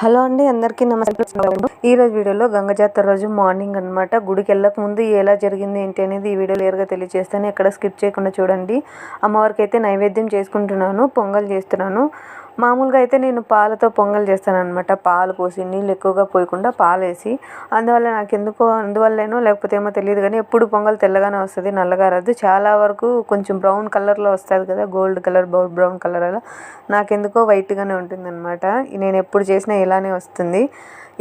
Hello అండి, అందరికీ నమస్కారం. ఈరోజు వీడియోలో గంగ జాతర రోజు మార్నింగ్ అనమాట. గుడికి వెళ్ళక ముందు ఎలా జరిగింది ఏంటి అనేది ఈ వీడియో క్లియర్గా తెలియజేస్తాను. ఎక్కడ స్కిప్ చేయకుండా చూడండి. అమ్మవారికి అయితే నైవేద్యం చేసుకుంటున్నాను, పొంగల్ చేస్తున్నాను. మామూలుగా అయితే నేను పాలతో పొంగల్ చేస్తాను అనమాట. పాలు పోసి నీళ్ళు ఎక్కువగా పోయకుండా పాలు వేసి, అందువల్ల నాకు అందువల్లేనో లేకపోతే ఏమో తెలియదు కానీ ఎప్పుడు పొంగల్ తెల్లగానే వస్తుంది, నల్లగా రాదు. చాలా వరకు కొంచెం బ్రౌన్ కలర్లో వస్తుంది కదా, గోల్డ్ కలర్ బ్రౌన్ కలర్ అలా. నాకెందుకో వైట్గానే ఉంటుంది అనమాట. నేను ఎప్పుడు చేసినా ఇలానే వస్తుంది.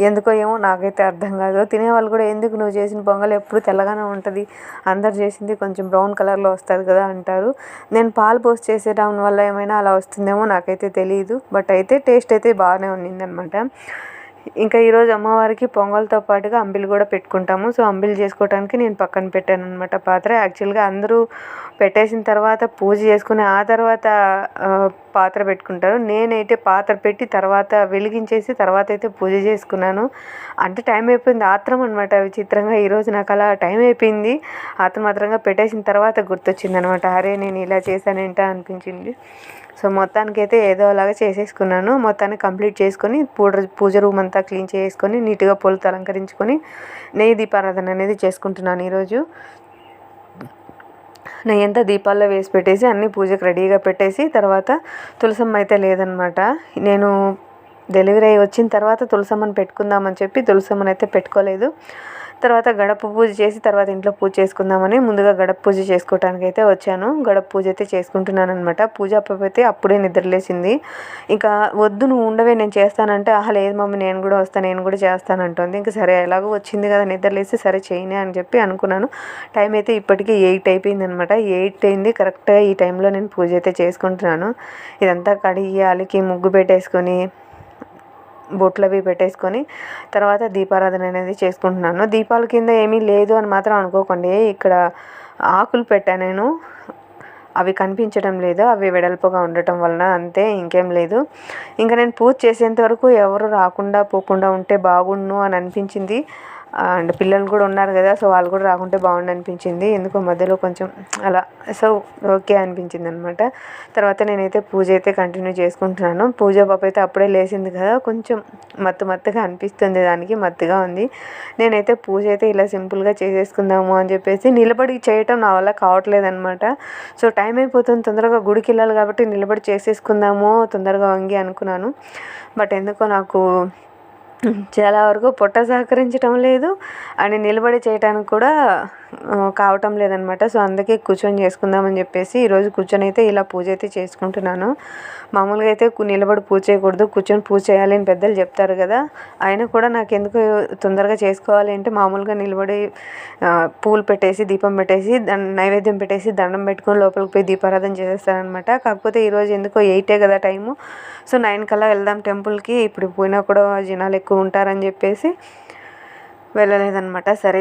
ఎందుకో ఏమో నాకైతే అర్థం కాదు. తినేవాళ్ళు కూడా ఎందుకు నువ్వు చేసిన పొంగల్ ఎప్పుడు తెల్లగానే ఉంటుంది, అందరు చేసింది కొంచెం బ్రౌన్ కలర్లో వస్తుంది కదా అంటారు. నేను పాలు పోసి చేసేయడం వల్ల ఏమైనా అలా వస్తుందేమో నాకైతే తెలియదు. బట్ అయితే టేస్ట్ అయితే బాగానే ఉన్నిందనమాట. ఇంకా ఈరోజు అమ్మవారికి పొంగల్తో పాటుగా అంబిలి కూడా పెట్టుకుంటాము. సో అంబిలి చేసుకోవడానికి నేను పక్కన పెట్టాను అనమాట పాత్ర. యాక్చువల్గా అందరూ పెట్టేసిన తర్వాత పూజ చేసుకుని ఆ తర్వాత పాత్ర పెట్టుకుంటారు. నేనైతే పాత్ర పెట్టి తర్వాత వెలిగించేసి తర్వాత అయితే పూజ చేసుకున్నాను. అంటే టైం అయిపోయింది, ఆత్రం అనమాట. విచిత్రంగా ఈరోజు నాకు అలా టైం అయిపోయింది. ఆత్రమాత్రంగా పెట్టేసిన తర్వాత గుర్తొచ్చింది అనమాట. అరే నేను ఇలా చేశానేంటా అనిపించింది. సో మొత్తానికి అయితే ఏదో అలాగా చేసేసుకున్నాను. మొత్తాన్ని కంప్లీట్ చేసుకొని పూజ రూమ్ అంతా క్లీన్ చేసుకొని నీట్గా పూలతో అలంకరించుకొని నెయ్యి దీపారాధన అనేది చేసుకుంటున్నాను ఈరోజు. నెయ్యి అంతా దీపాల్లో వేసి పెట్టేసి అన్నీ పూజకు రెడీగా పెట్టేసి తర్వాత తులసమ్మ అయితే లేదనమాట. నేను డెలివరీ అయ్యి వచ్చిన తర్వాత తులసమ్మని పెట్టుకుందామని చెప్పి తులసమ్మని అయితే పెట్టుకోలేదు. తర్వాత గడప పూజ చేసి తర్వాత ఇంట్లో పూజ చేసుకుందామని ముందుగా గడప పూజ చేసుకోవడానికి అయితే వచ్చాను. గడప పూజ అయితే చేసుకుంటున్నాను అనమాట. పూజ అప్పైతే అప్పుడే నిద్రలేసింది. ఇంకా వద్దు నువ్వు ఉండవే నేను చేస్తానంటే, లేదు మమ్మీ నేను కూడా వస్తాను, నేను కూడా చేస్తానంటుంది. ఇంకా సరే ఎలాగో వచ్చింది కదా నిద్రలేసి సరే చేయనే అని చెప్పి అనుకున్నాను. టైం అయితే ఇప్పటికీ 8 అయిపోయింది అనమాట. 8 అయింది కరెక్ట్గా. ఈ టైంలో నేను పూజ అయితే చేసుకుంటున్నాను. ఇదంతా కడిగి అలికి ముగ్గు పెట్టేసుకొని బొట్లు అవి పెట్టేసుకొని తర్వాత దీపారాధన అనేది చేసుకుంటున్నాను. దీపాల కింద ఏమీ లేదు అని మాత్రం అనుకోకండి. ఇక్కడ ఆకులు పెట్టాను నేను, అవి కనిపించడం లేదు, అవి వెడల్పుగా ఉండటం వలన అంతే, ఇంకేం లేదు. ఇంకా నేను పూజ చేసేంత వరకు ఎవరు రాకుండా పోకుండా ఉంటే బాగుండు అని అనిపించింది. అండ్ పిల్లలు కూడా ఉన్నారు కదా, సో వాళ్ళు కూడా రాకుంటే బాగుండు అనిపించింది. ఎందుకో మధ్యలో కొంచెం అలా సో ఓకే అనిపించింది అనమాట. తర్వాత నేనైతే పూజ అయితే కంటిన్యూ చేసుకుంటున్నాను. పూజ పాప అయితే అప్పుడే లేచింది కదా, కొంచెం మత్తుగా అనిపిస్తుంది, దానికి మత్తుగా ఉంది. నేనైతే పూజ అయితే ఇలా సింపుల్గా చేసేసుకుందాము అని చెప్పేసి నిలబడి చేయటం నా వల్ల కావట్లేదు అనమాట. సో టైం అయిపోతుంది, తొందరగా గుడికి వెళ్ళాలి కాబట్టి నిలబడి చేసేసుకుందాము తొందరగా వంగి అనుకున్నాను. బట్ ఎందుకో నాకు చాలా వరకు పొట్ట సహకరించడం లేదు అని నిలబడి చేయడానికి కూడా కావటం లేదనమాట. సో అందుకే కూర్చొని చేసుకుందామని చెప్పేసి ఈరోజు కూర్చొని అయితే ఇలా పూజ అయితే చేసుకుంటున్నాను. మామూలుగా అయితే నిలబడి పూజ చేయకూడదు, కూర్చొని పూజ చేయాలి అని పెద్దలు చెప్తారు కదా. అయినా కూడా నాకు ఎందుకు తొందరగా చేసుకోవాలి అంటే మామూలుగా నిలబడి పూలు పెట్టేసి దీపం పెట్టేసి నైవేద్యం పెట్టేసి దండం పెట్టుకొని లోపలికి పోయి దీపారాధన చేసేస్తానమాట. కాకపోతే ఈరోజు ఎందుకో 8 కదా టైము. సో 9 కల్లా వెళ్దాం టెంపుల్కి, ఇప్పుడు పోయినా కూడా జనాలు ఎక్కువ ఉంటారని చెప్పేసి వెళ్ళలేదన్నమాట. సరే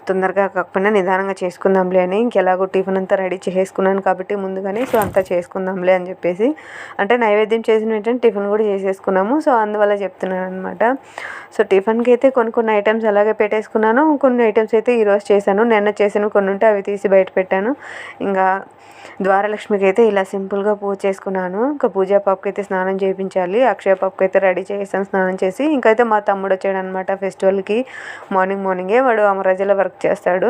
తొందరగా కాకపోయినా నిదానంగా చేసుకుందాంలే అని, ఇంకెలాగో టిఫిన్ అంతా రెడీ చేసుకున్నాను కాబట్టి ముందుగానే, సో అంతా చేసుకుందాంలే అని చెప్పేసి, అంటే నైవేద్యం చేసిన వెంటనే టిఫిన్ కూడా చేసేసుకున్నాము. సో అందువల్ల చెప్తున్నాను అనమాట. సో టిఫిన్కి అయితే కొన్ని ఐటమ్స్ అలాగే పెట్టేసుకున్నాను, కొన్ని ఐటమ్స్ అయితే ఈరోజు చేశాను. నిన్న చేసిన కొన్ని ఉంటే అవి తీసి బయట పెట్టాను. ఇంకా ద్వారలక్ష్మికి అయితే ఇలా సింపుల్గా పూజ చేసుకున్నాను. ఇంకా పూజా పాపకి అయితే స్నానం చేయించాలి, అక్షయ పాపకి అయితే రెడీ చేసాను స్నానం చేసి. ఇంకైతే మా తమ్ముడు వచ్చాడు అనమాట ఫెస్టివల్కి. మార్నింగే వాడు అమరాజలో వర్క్ చేస్తాడు,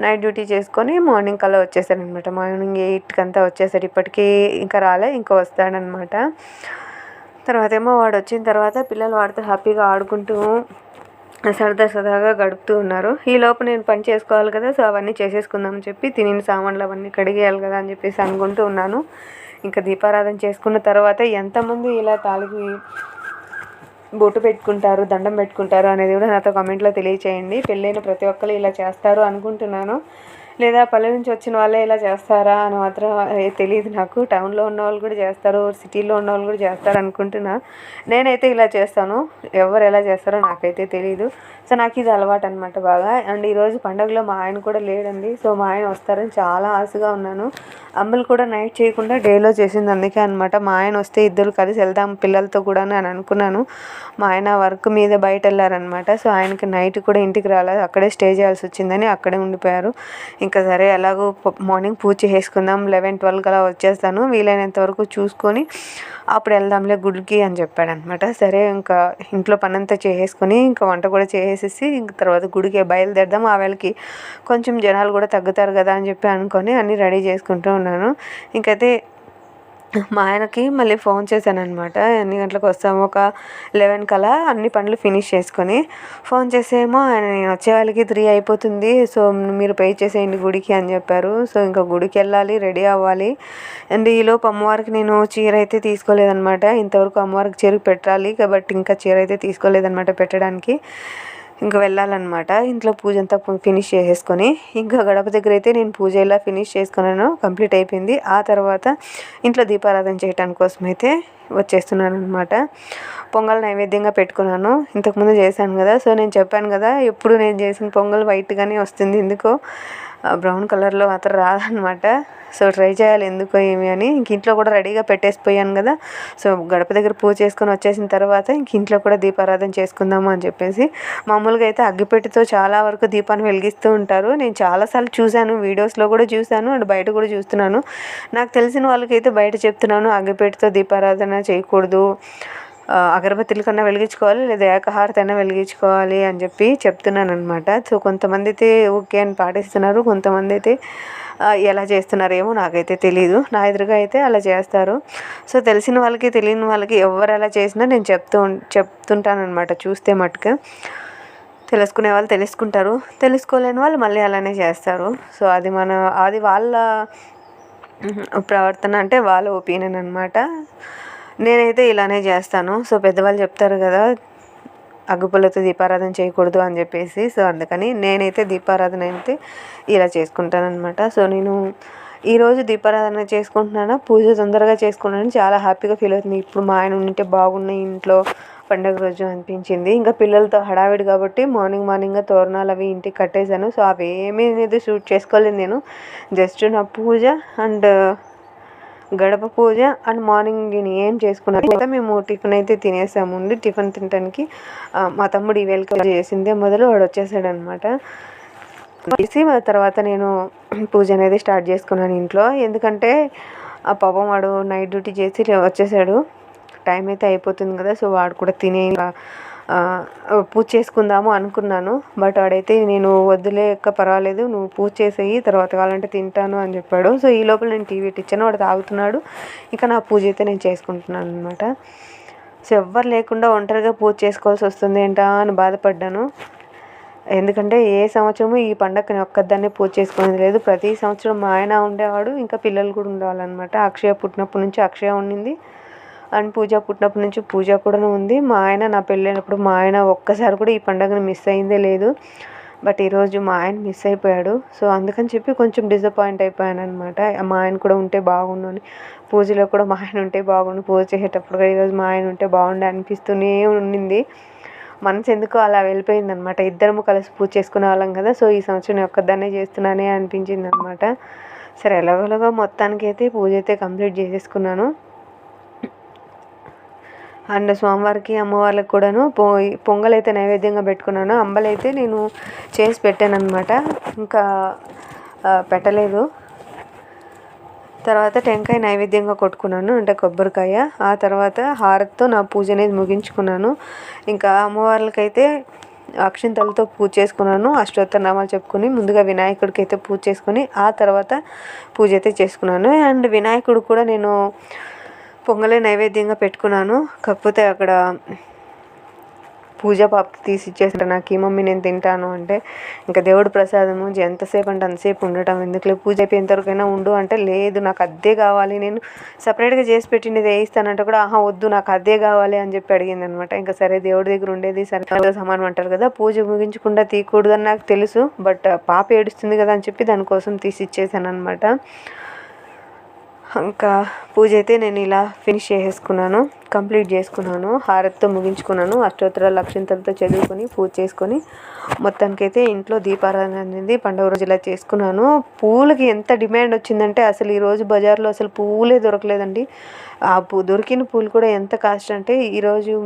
నైట్ డ్యూటీ చేసుకొని మార్నింగ్ కల్లా వచ్చేసాడు అనమాట. మార్నింగ్ 8 కంతా వచ్చేసాడు. ఇప్పటికీ ఇంకా రాలే, ఇంకా వస్తాడనమాట. తర్వాత ఏమో వాడు వచ్చిన తర్వాత పిల్లలు వాడితో హ్యాపీగా ఆడుకుంటూ సరదాగా గడుపుతూ ఉన్నారు. ఈ లోపు నేను పని చేసుకోవాలి కదా, సో అవన్నీ చేసేసుకుందామని చెప్పి తినిన సామాన్లు అవన్నీ కడిగేయాలి కదా అని చెప్పేసి అనుకుంటూ ఉన్నాను. ఇంకా దీపారాధన చేసుకున్న తర్వాత ఎంతమంది ఇలా తాళికి బొట్టు పెట్టుకుంటారు, దండం పెట్టుకుంటారు అనేది కూడా నాతో కామెంట్లో తెలియచేయండి. పెళ్ళైన ప్రతి ఒక్కరు ఇలా చేస్తారు అనుకుంటున్నాను, లేదా పల్లె నుంచి వచ్చిన వాళ్ళే ఇలా చేస్తారా అని మాత్రం తెలియదు నాకు. టౌన్లో ఉన్న వాళ్ళు కూడా చేస్తారు, సిటీలో ఉన్న వాళ్ళు కూడా చేస్తారు అనుకుంటున్నా. నేనైతే ఇలా చేస్తాను, ఎవరు ఎలా చేస్తారో నాకైతే తెలియదు. సో నాకు ఇది అలవాటు అనమాట బాగా. అండ్ ఈరోజు పండుగలో మా ఆయన కూడా లేడండి. సో మా ఆయన వస్తారని చాలా ఆశగా ఉన్నాను. అమ్మలు కూడా నైట్ చేయకుండా డేలో చేసింది అందుకే అనమాట. మా ఆయన వస్తే ఇద్దరు కలిసి వెళ్దాం పిల్లలతో కూడా అని అనుకున్నాను. మా ఆయన వర్క్ మీద బయట వెళ్ళారనమాట. సో ఆయనకి నైట్ కూడా ఇంటికి రాలేదు, అక్కడే స్టే చేయాల్సి వచ్చిందని అక్కడే ఉండిపోయారు. ఇంకా సరే ఎలాగో మార్నింగ్ పూజ చేసుకుందాం, 11-12 అలా వచ్చేస్తాను, వీలైనంత వరకు చూసుకొని అప్పుడు వెళ్దాంలే గుడికి అని చెప్పాడనమాట. సరే ఇంకా ఇంట్లో పనంతా చేసేసుకొని ఇంకా వంట కూడా చేసేసి ఇంక తర్వాత గుడికి బయలుదేరదాం, ఆ వేళకి కొంచెం జనాలు కూడా తగ్గుతారు కదా అని చెప్పి అనుకొని అన్నీ రెడీ చేసుకుంటూ ఉన్నాను. ఇంకైతే మా ఆయనకి మళ్ళీ ఫోన్ చేశాననమాట, ఎన్ని గంటలకు వస్తాము, ఒక 11 కల్లా అన్ని పనులు ఫినిష్ చేసుకొని ఫోన్ చేసేమో ఆయన నేను వచ్చే వాళ్ళకి 3 అయిపోతుంది, సో మీరు పే చేసేయండి గుడికి అని చెప్పారు. సో ఇంకా గుడికి వెళ్ళాలి, రెడీ అవ్వాలి. అండ్ ఈలోపు అమ్మవారికి నేను చీర అయితే తీసుకోలేదనమాట, ఇంతవరకు అమ్మవారికి చీర పెట్టాలి కాబట్టి ఇంకా చీర అయితే తీసుకోలేదనమాట పెట్టడానికి. ఇంకా వెళ్ళాలన్నమాట. ఇంట్లో పూజ అంతా ఫినిష్ చేసేసుకొని ఇంకా గడప దగ్గర అయితే నేను పూజ ఇలా ఫినిష్ చేసుకున్నాను, కంప్లీట్ అయిపోయింది. ఆ తర్వాత ఇంట్లో దీపారాధన చేయడానికి కోసం అయితే వచ్చేస్తున్నాను అనమాట. పొంగల్ నైవేద్యంగా పెట్టుకున్నాను, ఇంతకుముందు చేశాను కదా. సో నేను చెప్పాను కదా, ఎప్పుడు నేను చేసిన పొంగల్ వైట్గానే వస్తుంది, ఎందుకో బ్రౌన్ కలర్లో మాత్రం రాదనమాట. సో ట్రై చేయాలి ఎందుకో ఏమి అని ఇంక ఇంట్లో కూడా రెడీగా పెట్టేసిపోయాను కదా. సో గడప దగ్గర పూజ చేసుకొని వచ్చేసిన తర్వాత ఇంక ఇంట్లో కూడా దీపారాధన చేసుకుందాము అని చెప్పేసి, మామూలుగా అయితే అగ్గిపెట్టెతో చాలా వరకు దీపాన్ని వెలిగిస్తూ ఉంటారు. నేను చాలాసార్లు చూశాను, వీడియోస్లో కూడా చూశాను అండ్ బయట కూడా చూస్తున్నాను. నాకు తెలిసిన వాళ్ళకైతే బయట చెప్తున్నాను, అగ్గిపెట్టెతో దీపారాధన చేయకూడదు, అగరబత్తుల కన్నా వెలిగించుకోవాలి లేదా ఏకహారతి అయినా వెలిగించుకోవాలి అని చెప్పి చెప్తున్నాను అనమాట. సో కొంతమంది అయితే ఓకే అని పాటిస్తున్నారు, కొంతమంది అయితే ఎలా చేస్తున్నారేమో నాకైతే తెలీదు. నా ఎదురుగా అయితే అలా చేస్తారు. సో తెలిసిన వాళ్ళకి తెలియని వాళ్ళకి ఎవరు ఎలా చేసినా నేను చెప్తుంటాను అనమాట. చూస్తే మటుకు తెలుసుకునే వాళ్ళు తెలుసుకుంటారు, తెలుసుకోలేని వాళ్ళు మళ్ళీ అలానే చేస్తారు. సో అది వాళ్ళ ప్రవర్తన, అంటే వాళ్ళ ఒపీనియన్ అనమాట. నేనైతే ఇలానే చేస్తాను. సో పెద్దవాళ్ళు చెప్తారు కదా అగ్గిపుల్లతో దీపారాధన చేయకూడదు అని చెప్పేసి, సో అందుకని నేనైతే దీపారాధన అయితే ఇలా చేసుకుంటాను అనమాట. సో నేను ఈరోజు దీపారాధన చేసుకుంటున్నాను, పూజ తొందరగా చేసుకున్నాను, చాలా హ్యాపీగా ఫీల్ అవుతుంది. ఇప్పుడు మా ఆయన ఉంటే బాగున్నాయి ఇంట్లో పండుగ రోజు అనిపించింది. ఇంకా పిల్లలతో హడావిడి కాబట్టి మార్నింగ్ తోరణాలు అవి ఇంటికి కట్టేశాను. సో అవి ఏమీ అనేది షూట్ చేసుకోలేదు నేను, జస్ట్ నా పూజ అండ్ గడప పూజ అండ్ మార్నింగ్ నేను ఏం చేసుకున్నాను. మేము టిఫిన్ అయితే తినేసాము. టిఫిన్ తినడానికి మా తమ్ముడు ఈ వేళకి చేసిందే మొదలు వాడు వచ్చేసాడు అనమాట. చేసి తర్వాత నేను పూజ అనేది స్టార్ట్ చేసుకున్నాను ఇంట్లో, ఎందుకంటే ఆ పాపం వాడు నైట్ డ్యూటీ చేసి వచ్చేసాడు, టైం అయితే అయిపోతుంది కదా. సో వాడు కూడా తినే పూజ చేసుకుందాము అనుకున్నాను. బట్ వాడైతే నేను వద్దులేక పర్వాలేదు నువ్వు పూజ చేసేయి, తర్వాత కావాలంటే తింటాను అని చెప్పాడు. సో ఈ లోపల నేను టీవీ ఇచ్చాను, వాడు తాగుతున్నాడు, ఇంకా నా పూజ అయితే నేను చేసుకుంటున్నాను అనమాట. సో ఎవ్వరు లేకుండా ఒంటరిగా పూజ చేసుకోవాల్సి వస్తుంది ఏంటా అని బాధపడ్డాను. ఎందుకంటే ఏ సంవత్సరము ఈ పండగని ఒక్కదాన్నే పూజ చేసుకునేది లేదు, ప్రతి సంవత్సరం మా ఆయన ఉండేవాడు, ఇంకా పిల్లలు కూడా ఉండేవాళ్ళనమాట. అక్షయ పుట్టినప్పటి నుంచి అక్షయ ఉండింది అండ్ పూజ పుట్టినప్పటి నుంచి పూజ కూడా ఉంది. మా ఆయన నా పెళ్ళైనప్పుడు మా ఆయన ఒక్కసారి కూడా ఈ పండుగను మిస్ అయిందే లేదు. బట్ ఈరోజు మా ఆయన మిస్ అయిపోయాడు. సో అందుకని చెప్పి కొంచెం డిసప్పాయింట్ అయిపోయాను అనమాట. మా ఆయన కూడా ఉంటే బాగుండు అని, పూజలో కూడా మా ఆయన ఉంటే బాగుండు, పూజ చేసేటప్పుడు కూడా ఈరోజు మా ఆయన ఉంటే బాగుండు అనిపిస్తూనే ఉండింది. మనసు ఎందుకో అలా వెళ్ళిపోయింది అనమాట. ఇద్దరము కలిసి పూజ చేసుకునే వాళ్ళం కదా. సో ఈ సంవత్సరం నేను ఒక్కదాన్నే చేస్తున్నానే అనిపించింది అనమాట. సరే ఎలాగోలాగా మొత్తానికి అయితే పూజ అయితే కంప్లీట్ చేసేసుకున్నాను. అండ్ స్వామివారికి అమ్మవార్లకు కూడాను పొంగల్ అయితే నైవేద్యంగా పెట్టుకున్నాను. అంబలైతే నేను చేసి పెట్టాను అనమాట, ఇంకా పెట్టలేదు. తర్వాత టెంకాయ నైవేద్యంగా కొట్టుకున్నాను, అంటే కొబ్బరికాయ. ఆ తర్వాత హారతితో నా పూజ అనేది ముగించుకున్నాను. ఇంకా అమ్మవార్లకైతే అక్షింతలతో పూజ చేసుకున్నాను, అష్టోత్తరనామాలు చెప్పుకొని ముందుగా వినాయకుడికి అయితే పూజ చేసుకొని ఆ తర్వాత పూజ అయితే చేసుకున్నాను. అండ్ వినాయకుడు కూడా నేను పొంగలే నైవేద్యంగా పెట్టుకున్నాను, కాకపోతే అక్కడ పూజ పాపకి తీసి ఇచ్చేసారు నాకు. ఈ మమ్మీ నేను తింటాను అంటే, ఇంకా దేవుడు ప్రసాదము ఎంతసేపు అంటే అంతసేపు ఉండటం ఎందుకులే, పూజ అయిపోయేంతవరకైనా ఉండు అంటే, లేదు నాకు అద్దే కావాలి, నేను సపరేట్గా చేసి పెట్టినది వేయిస్తానంటే కూడా వద్దు నాకు అద్దే కావాలి అని చెప్పి అడిగింది అనమాట. ఇంకా సరే దేవుడి దగ్గర ఉండేది సరే సమానం అంటారు కదా, పూజ ముగించకుండా తీయకూడదని నాకు తెలుసు, బట్ పాప ఏడుస్తుంది కదా అని చెప్పి దానికోసం తీసి ఇచ్చేసాను అనమాట. ఇంకా పూజ అయితే నేను ఇలా ఫినిష్ చేసేసుకున్నాను, కంప్లీట్ చేసుకున్నాను, హారతితో ముగించుకున్నాను, అష్టోత్తరాలు అక్షింతలతో చదువుకొని పూజ చేసుకొని మొత్తానికైతే ఇంట్లో దీపారాధన అనేది పండుగ రోజు ఇలా చేసుకున్నాను. పూలకి ఎంత డిమాండ్ వచ్చిందంటే అసలు ఈరోజు బజార్లో అసలు పూలే దొరకలేదండి. దొరికిన పూలు కూడా ఎంత కాస్ట్ అంటే ఈరోజు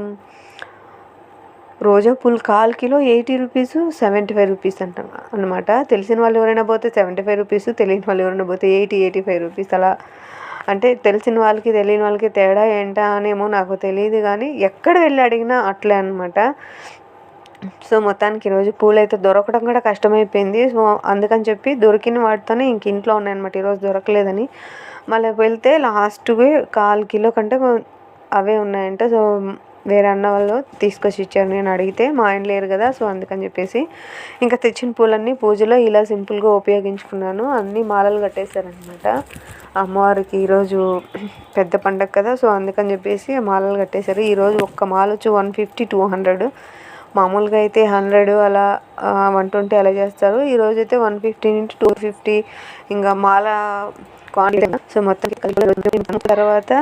రోజా పూలు 1/4 కిలో 80 రూపీస్, 75 రూపీస్ అంట అనమాట. తెలిసిన వాళ్ళు ఎవరైనా పోతే 75 రూపీస్, తెలియని వాళ్ళు ఎవరైనా పోతే 85 రూపీస్ అలా. అంటే తెలిసిన వాళ్ళకి తెలియని వాళ్ళకి తేడా ఏంటా అనేమో నాకు తెలియదు, కానీ ఎక్కడ వెళ్ళి అడిగినా అట్లే అనమాట. సో మొత్తానికి ఈరోజు పూలు అయితే దొరకడం కూడా కష్టమైపోయింది. సో అందుకని చెప్పి దొరికిన వాటితోనే ఇంక ఇంట్లో ఉన్నాయన్నమాట. ఈరోజు దొరకలేదని మళ్ళీ వెళ్తే లాస్ట్కి 1/4 కిలో కంటే అవే ఉన్నాయంట. సో వేరే అన్న వాళ్ళు తీసుకొచ్చి ఇచ్చారు. నేను అడిగితే మా ఆయన లేరు కదా, సో అందుకని చెప్పేసి ఇంకా తెచ్చిన పూలన్నీ పూజలో ఇలా సింపుల్గా ఉపయోగించుకున్నాను. అన్నీ మాలలు కట్టేశారనమాట. అమ్మవారికి ఈరోజు పెద్ద పండగ కదా, సో అందుకని చెప్పేసి మాలలు కట్టేశారు. ఈరోజు ఒక్క మాల వచ్చి 150, 200. మామూలుగా అయితే 100 అలా 120 అలా చేస్తారు. ఈరోజు అయితే 150 నుంచి 250 ఇంకా మాల క్వాంటిటీ. సో మొత్తం తర్వాత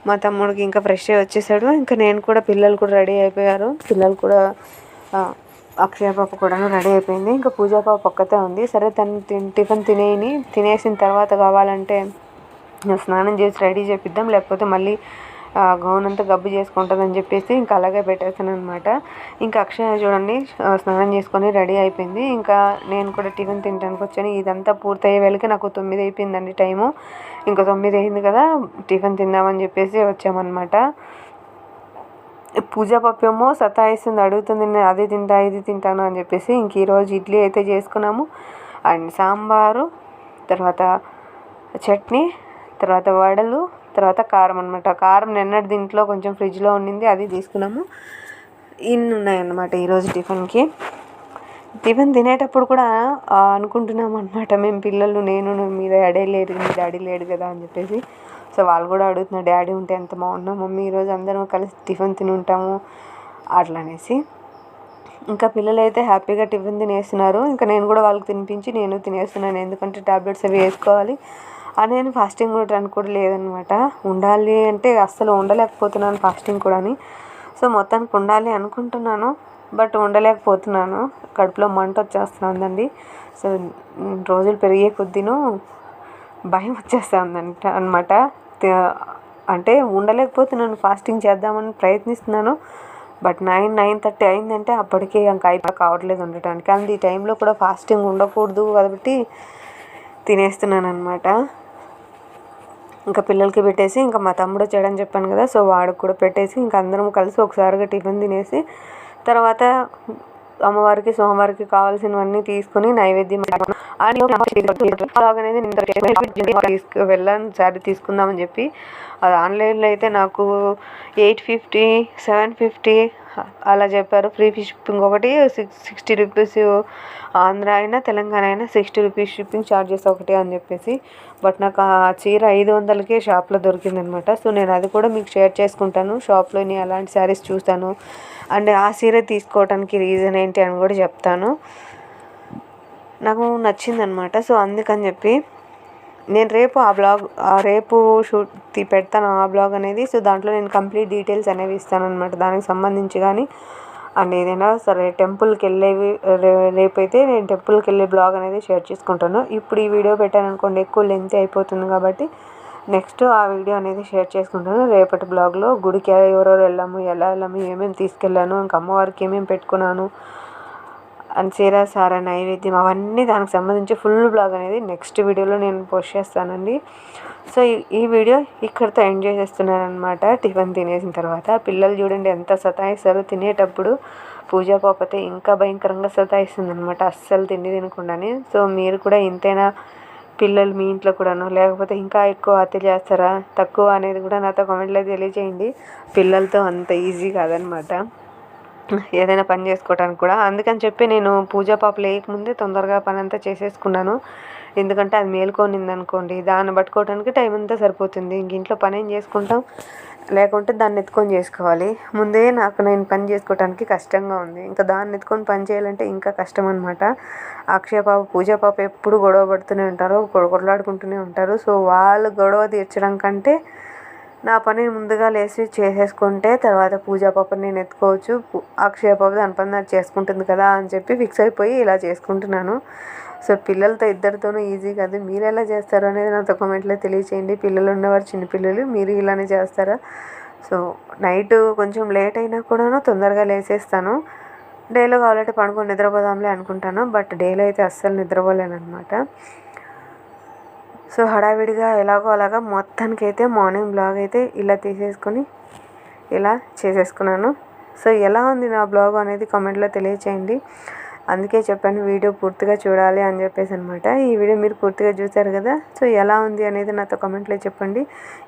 మా తమ్ముడికి ఇంకా ఫ్రెష్ అయ్యి వచ్చేసాడు. ఇంకా నేను కూడా, పిల్లలు కూడా రెడీ అయిపోయారు. పిల్లలు కూడా అక్షయ పాప కూడా రెడీ అయిపోయింది. ఇంకా పూజా పాప ఒక్కతే ఉంది. సరే తను టిఫిన్ తినేసిన తర్వాత కావాలంటే స్నానం చేసి రెడీ చేపిద్దాం, లేకపోతే మళ్ళీ గౌన్ అంతా గబ్బు చేసుకుంటుందని చెప్పేసి ఇంకా అలాగే పెట్టేసాను అనమాట. ఇంకా అక్షయ చూడండి స్నానం చేసుకొని రెడీ అయిపోయింది. ఇంకా నేను కూడా టిఫిన్ తినడానికి వచ్చాను. ఇదంతా పూర్తయ్యే వేళకి నాకు 9 అయిపోయిందండి టైము. ఇంకా 9 అయింది కదా, టిఫిన్ తిందామని చెప్పేసి వచ్చామన్నమాట. పూజా పప్పు ఏమో సతాయిస్తుంది, అడుగుతుంది నేను అది తింటా ఇది తింటాను అని చెప్పేసి. ఇంక ఈరోజు ఇడ్లీ అయితే చేసుకున్నాము, అండ్ సాంబారు, తర్వాత చట్నీ, తర్వాత వడలు, తర్వాత కారం అనమాట. కారం నిన్నటి దీంట్లో కొంచెం ఫ్రిడ్జ్లో ఉండింది, అది తీసుకున్నాము. ఇన్ని ఉన్నాయన్నమాట ఈరోజు టిఫిన్కి. టిఫిన్ తినేటప్పుడు కూడా అనుకుంటున్నాము అనమాట మేము పిల్లలు, నేను, మీ డాడీ లేడు కదా అని చెప్పేసి. సో వాళ్ళు కూడా అడుగుతున్నారు, డాడీ ఉంటే ఎంత బాగున్నా మమ్మీ, ఈరోజు అందరం కలిసి టిఫిన్ తిని ఉంటాము అట్లా అనేసి. ఇంకా పిల్లలు అయితే హ్యాపీగా టిఫిన్ తినేస్తున్నారు. ఇంకా నేను కూడా వాళ్ళకి తినిపించి నేను తినేస్తున్నాను, ఎందుకంటే టాబ్లెట్స్ అవి వేసుకోవాలి. నేను ఫాస్టింగ్ ఉండడానికి కూడా లేదనమాట. ఉండాలి అంటే అస్సలు ఉండలేకపోతున్నాను ఫాస్టింగ్ కూడా. సో మొత్తానికి ఉండాలి అనుకుంటున్నాను, బట్ ఉండలేకపోతున్నాను. కడుపులో మంట వచ్చేస్తుందండి. సో రోజులు పెరిగే కొద్దీను భయం వచ్చేస్తుందంట అనమాట. అంటే ఉండలేకపోతున్నాను, ఫాస్టింగ్ చేద్దామని ప్రయత్నిస్తున్నాను. బట్ 9:30 అయిందంటే అప్పటికే ఇంకా కావట్లేదు ఉండటానికి. అండ్ ఈ టైంలో కూడా ఫాస్టింగ్ ఉండకూడదు కాబట్టి తినేస్తున్నాను అనమాట. ఇంకా పిల్లలకి పెట్టేసి ఇంకా మా తమ్ముడు వచ్చాడని చెప్పాను కదా, సో వాడికి కూడా పెట్టేసి ఇంకా అందరం కలిసి ఒకసారిగా టిఫిన్ తినేసి తర్వాత అమ్మవారికి సోమవారికి కావాల్సినవన్నీ తీసుకుని నైవేద్యం అనేది వెళ్ళాను శారీ తీసుకుందామని చెప్పి. అది ఆన్లైన్లో అయితే నాకు 850, 750 అలా చెప్పారు. ఫ్రీ షిప్పింగ్ ఒకటి 60 రూపీస్, ఆంధ్ర అయినా తెలంగాణ అయినా 60 రూపీస్ షిప్పింగ్ ఛార్జెస్ ఒకటి అని చెప్పేసి. బట్ నాకు ఆ చీర 500కే షాప్లో దొరికిందనమాట. సో నేను అది కూడా మీకు షేర్ చేసుకుంటాను. షాప్లో నేను అలాంటి శారీస్ చూస్తాను, అండ్ ఆ చీర తీసుకోవడానికి రీజన్ ఏంటి అని కూడా చెప్తాను. నాకు నచ్చిందనమాట. సో అందుకని చెప్పి నేను రేపు షూట్ పెడతాను ఆ బ్లాగ్ అనేది. సో దాంట్లో నేను కంప్లీట్ డీటెయిల్స్ అనేవి ఇస్తాను అనమాట దానికి సంబంధించి. కానీ అండ్ ఏదైనా సరే టెంపుల్కి వెళ్ళేవి రేపైతే నేను టెంపుల్కి వెళ్ళే బ్లాగ్ అనేది షేర్ చేసుకుంటాను. ఇప్పుడు ఈ వీడియో పెట్టాను అనుకోండి ఎక్కువ లెంత్ అయిపోతుంది కాబట్టి నెక్స్ట్ ఆ వీడియో అనేది షేర్ చేసుకుంటాను. రేపటి బ్లాగ్లో గుడికి ఎవరెవరు వెళ్ళాము, ఎలా వెళ్ళాము, ఏమేమి తీసుకెళ్ళాను, ఇంకా అమ్మవారికి ఏమేమి పెట్టుకున్నాను అండ్ చీర సార నైవేద్యం అవన్నీ దానికి సంబంధించి ఫుల్ బ్లాగ్ అనేది నెక్స్ట్ వీడియోలో నేను పోస్ట్ చేస్తానండి. సో ఈ వీడియో ఇక్కడితో ఎండ్ చేసేస్తున్నాను అనమాట. టిఫిన్ తినేసిన తర్వాత పిల్లలు చూడండి ఎంత సతాయిస్తారో తినేటప్పుడు. పూజా పాపతే ఇంకా భయంకరంగా సతాయిస్తుంది అనమాట, అస్సలు తిండి తినకుండానే. సో మీరు కూడా ఇంతేనా పిల్లలు మీ ఇంట్లో కూడాను, లేకపోతే ఇంకా ఎక్కువ అతి చేస్తారా తక్కువ అనేది కూడా నాతో కామెంట్లో తెలియజేయండి. పిల్లలతో అంత ఈజీ కాదనమాట ఏదైనా పని చేసుకోవడానికి కూడా. అందుకని చెప్పి నేను పూజా పాప లేకముందే తొందరగా పని అంతా చేసేసుకున్నాను. ఎందుకంటే అది మేల్కొనింది అనుకోండి, దాన్ని పట్టుకోవడానికి టైం అంతా సరిపోతుంది. ఇంక ఇంట్లో పని ఏం చేసుకుంటాం, లేకుంటే దాన్ని ఎత్తుకొని చేసుకోవాలి. ముందే నేను పని చేసుకోవడానికి కష్టంగా ఉంది, ఇంకా దాన్ని ఎత్తుకొని పని చేయాలంటే ఇంకా కష్టం అనమాట. అక్షయ పాప పూజా పాప ఎప్పుడు గొడవ పడుతూనే ఉంటారు, కొట్లాడుకుంటూనే ఉంటారు. సో వాళ్ళు గొడవ తీర్చడం కంటే నా పని ముందుగా లేచి చేసేసుకుంటే తర్వాత పూజా పాపని నేను ఎత్తుకోవచ్చు, అక్షయ పాప దాని పని నాకు చేసుకుంటుంది కదా అని చెప్పి ఫిక్స్ అయిపోయి ఇలా చేసుకుంటున్నాను. సో పిల్లలతో ఇద్దరితోనూ ఈజీ కాదు. మీరు ఎలా చేస్తారు అనేది నాతో కామెంట్లో తెలియచేయండి. పిల్లలు ఉన్నవారు చిన్నపిల్లలు మీరు ఇలానే చేస్తారా? సో నైట్ కొంచెం లేట్ అయినా కూడా తొందరగా లేచేస్తాను. డేలో కావాలంటే పడుకొని నిద్రపోదాంలే అనుకుంటాను, బట్ డేలో అయితే అస్సలు నిద్రపోలేనమాట. సో హడావిడిగా ఎలాగో అలాగా మొత్తానికైతే మార్నింగ్ బ్లాగ్ అయితే ఇలా తీసేసుకొని ఇలా చేసేసుకున్నాను. సో ఎలా ఉంది నా బ్లాగ్ అనేది కామెంట్లో తెలియచేయండి. అందుకే చెప్పాను వీడియో పూర్తిగా చూడాలి అని చెప్పేసి అనమాట. ఈ వీడియో మీరు పూర్తిగా చూశారు కదా, సో ఎలా ఉంది అనేది నాతో కామెంట్లో చెప్పండి.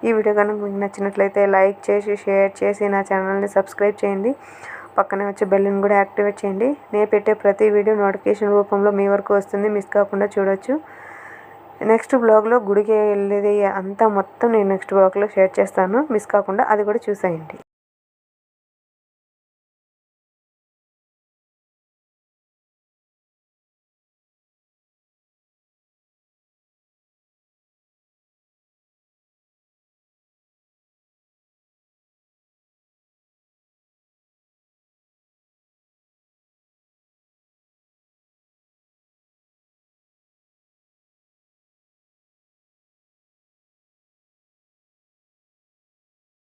ఈ వీడియో కనుక మీకు నచ్చినట్లయితే లైక్ చేసి షేర్ చేసి నా ఛానల్ని సబ్స్క్రైబ్ చేయండి. పక్కనే వచ్చే బెల్ని కూడా యాక్టివేట్ చేయండి. నేను పెట్టే ప్రతి వీడియో నోటిఫికేషన్ రూపంలో మీ వరకు వస్తుంది, మిస్ కాకుండా చూడొచ్చు. నెక్స్ట్ బ్లాగ్లో గుడికి వెళ్ళేది అంతా మొత్తం నేను నెక్స్ట్ బ్లాగ్లో షేర్ చేస్తాను, మిస్ కాకుండా అది కూడా చూసేయండి.